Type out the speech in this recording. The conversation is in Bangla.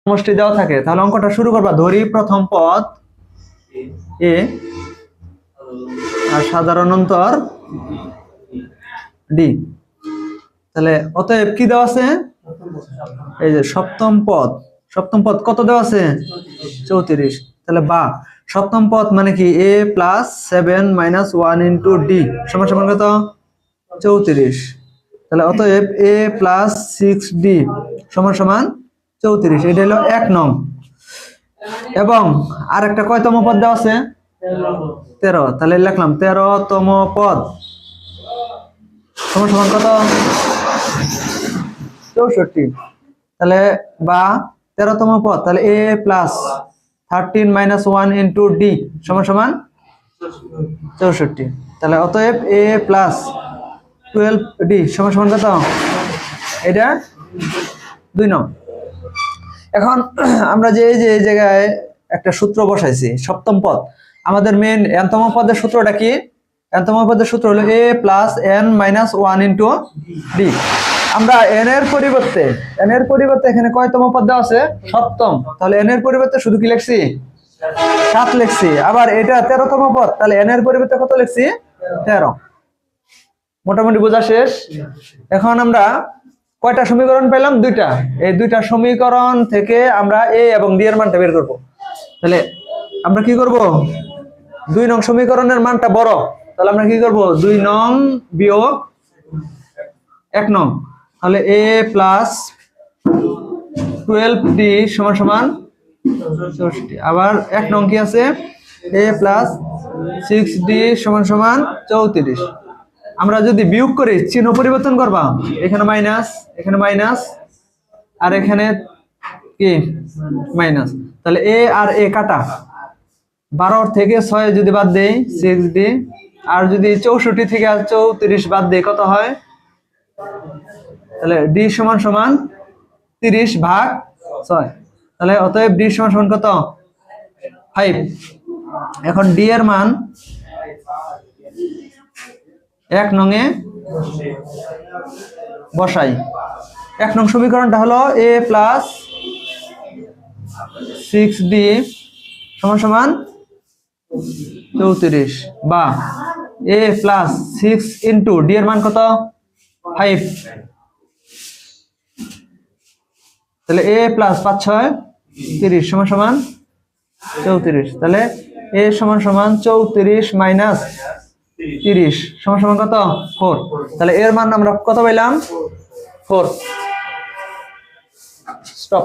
সমষ্টি দেওয়া থাকে তাহলে অঙ্কটা শুরু করবা। ধরি প্রথম পদ এ আর সাধারণ অন্তর ডি। তাহলে অতএব কি দেওয়া আছে? এই যে সপ্তম পদ কত দেওয়া আছে? 34। তাহলে বা সপ্তম পদ মানে কি a plus 7 minus 1 into D সমান সমান কত? 34। তাহলে অতএব a প্লাস 6d সমান সমান 34। এটা হলো 1 নং। এবং আর একটা কয়তম পদ দেওয়া আছে? 13। তাহলে লিখলাম 13তম পদ সমান সমান কত? 64। তাহলে বা 13তম পদ তাহলে a plus 13 minus 1 into D সমান সমান 64। তাহলে অতএব a প্লাস 12d সমান সমান কত? এটা 2 নং। এখন আমরা যে এই জায়গায় একটা সূত্র বসাইছি সপ্তম পদ, আমাদের মেন nতম পদের সূত্রটা কি? nতম পদের সূত্র হলো a plus n minus 1 into D. আমরা n এর পরিবর্তে এখানে কয়তম পদ দেওয়া আছে? সপ্তম। তাহলে n এর পরিবর্তে শুধু কি লিখছি? 7 লিখছি। আবার এটা 13তম পদ, তাহলে n এর পরিবর্তে কত লিখছি? 13। মোটামুটি বোঝা শেষ। এখন আমরা কয়টা সমীকরণ পেলাম? 2টা। এই 2টা সমীকরণ থেকে আমরা a এবং d এর মানটা বের করব। তাহলে আমরা কি করব? 2 নং সমীকরণের মানটা বড়, তাহলে আমরা কি করব? 2 নং বিয়োগ 1 নং। তাহলে a প্লাস 12d সমান সমান 64। আবার 1 নং কি আছে? a প্লাস 6d সমান সমান 34। আমরা যদি বিয়োগ করি চিহ্ন পরিবর্তন করবা, এখানে মাইনাস, এখানে মাইনাস, আর এখানে কি মাইনাস। তাহলে a আর a কাটা, 12 থেকে 6 যদি বাদ দেই 6d, আর যদি 64 থেকে 34 বাদ দেই কত হয়? তাহলে d সমান সমান 30 ভাগ 6। তাহলে অতএব d সমান সমান কত? 5। এখন d এর মান 1 নং এ বসাই। 1 নং সমীকরণটা হলো a প্লাস 6d সমান সমান 34 বা a প্লাস 6 ইন্টু d এর মান কত? 5। তাহলে a প্লাস 5 6 30 সমান সমান 34। তাহলে a সমান সমান 34 মাইনাস 30 সমান সমান কত? 4। তাহলে এর মান আমরা কত পাইলাম? 4। স্টপ।